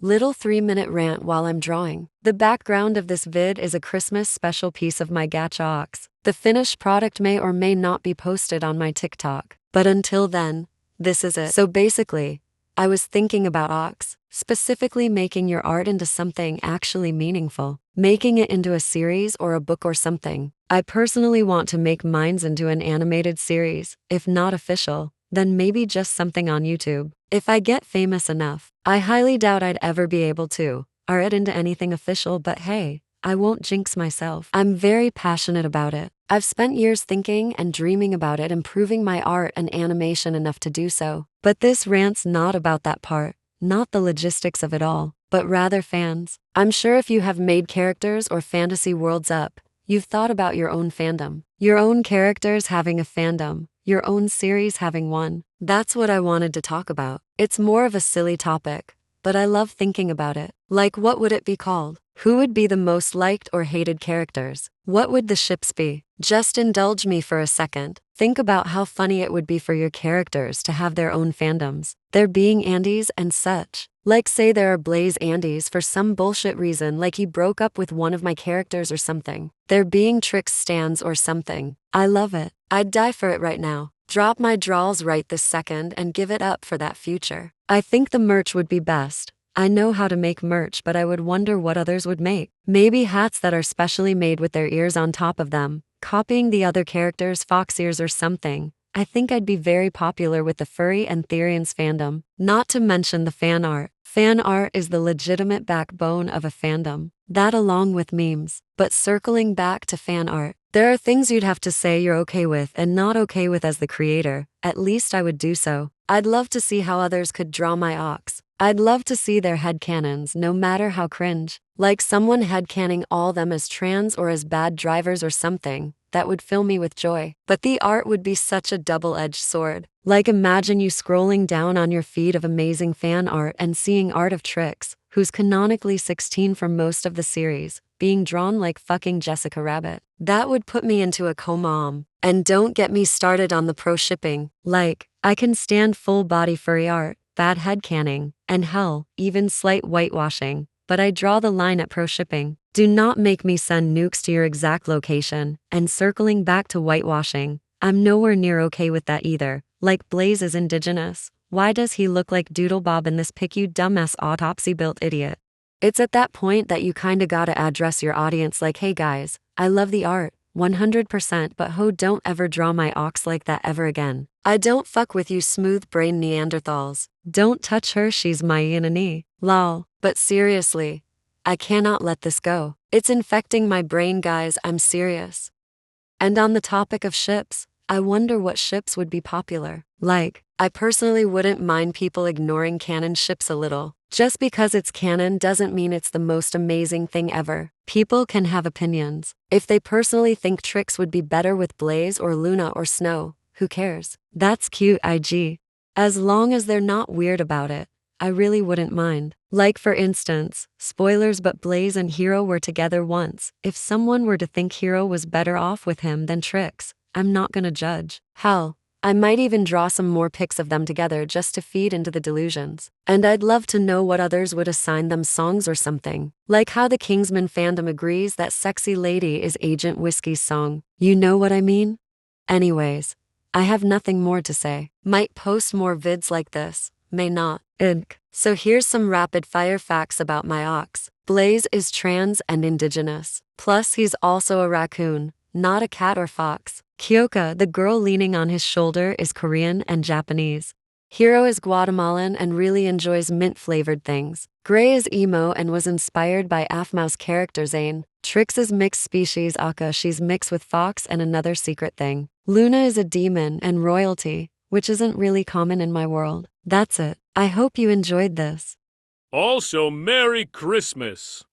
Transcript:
Little 3-minute rant while I'm drawing. The background of this vid is a Christmas special piece of my gacha ox. The finished product may or may not be posted on my TikTok. But until then, this is it. So basically, I was thinking about ox, specifically making your art into something actually meaningful. Making it into a series or a book or something. I personally want to make mines into an animated series, if not official, then maybe just something on YouTube. If I get famous enough, I highly doubt I'd ever be able to art it into anything official, but hey, I won't jinx myself. I'm very passionate about it. I've spent years thinking and dreaming about it, improving my art and animation enough to do so. But this rant's not about that part, not the logistics of it all, but rather fans. I'm sure if you have made characters or fantasy worlds up, you've thought about your own fandom, your own characters having a fandom, your own series having one. That's what I wanted to talk about. It's more of a silly topic, but I love thinking about it. Like, what would it be called? Who would be the most liked or hated characters? What would the ships be? Just indulge me for a second. Think about how funny it would be for your characters to have their own fandoms. There being Andys and such. Like, say there are Blaze Andys for some bullshit reason, like he broke up with one of my characters or something. There being Trix stans or something. I love it. I'd die for it right now. Drop my draws right this second and give it up for that future. I think the merch would be best. I know how to make merch, but I would wonder what others would make. Maybe hats that are specially made with their ears on top of them, copying the other characters' fox ears or something. I think I'd be very popular with the furry and Therians fandom. Not to mention the fan art. Fan art is the legitimate backbone of a fandom. That along with memes. But circling back to fan art, there are things you'd have to say you're okay with and not okay with as the creator. At least I would do so. I'd love to see how others could draw my ox. I'd love to see their headcanons, no matter how cringe. Like someone headcanning all them as trans or as bad drivers or something. That would fill me with joy. But the art would be such a double-edged sword. Like, imagine you scrolling down on your feed of amazing fan art and seeing art of Trix, who's canonically 16 for most of the series, being drawn like fucking Jessica Rabbit. That would put me into a coma. And don't get me started on the pro shipping. Like, I can stand full body furry art, bad headcanning, and hell, even slight whitewashing. But I draw the line at pro shipping. Do not make me send nukes to your exact location. And circling back to whitewashing, I'm nowhere near okay with that either. Like, Blaze is indigenous. Why does he look like Doodle Bob in this pic, you dumbass autopsy-built idiot? It's at that point that you kinda gotta address your audience like, hey guys, I love the art, 100%, but ho, don't ever draw my ox like that ever again. I don't fuck with you smooth-brained Neanderthals. Don't touch her, she's my enemy. Lol. But seriously, I cannot let this go. It's infecting my brain, guys, I'm serious. And on the topic of ships, I wonder what ships would be popular. Like, I personally wouldn't mind people ignoring canon ships a little. Just because it's canon doesn't mean it's the most amazing thing ever. People can have opinions. If they personally think Trix would be better with Blaze or Luna or Snow, who cares? That's cute, IG. As long as they're not weird about it, I really wouldn't mind. Like, for instance, spoilers, but Blaze and Hero were together once. If someone were to think Hero was better off with him than Trix, I'm not gonna judge. Hell, I might even draw some more pics of them together just to feed into the delusions. And I'd love to know what others would assign them songs or something. Like how the Kingsman fandom agrees that Sexy Lady is Agent Whiskey's song. You know what I mean? Anyways, I have nothing more to say. Might post more vids like this, may not. Ink. So here's some rapid fire facts about my ox. Blaze is trans and indigenous. Plus he's also a raccoon, not a cat or fox. Kyoka, the girl leaning on his shoulder, is Korean and Japanese. Hero is Guatemalan and really enjoys mint-flavored things. Gray is emo and was inspired by Aphmau's character Zane. Trix is mixed species Aka, she's mixed with fox and another secret thing. Luna is a demon and royalty, which isn't really common in my world. That's it. I hope you enjoyed this. Also, Merry Christmas!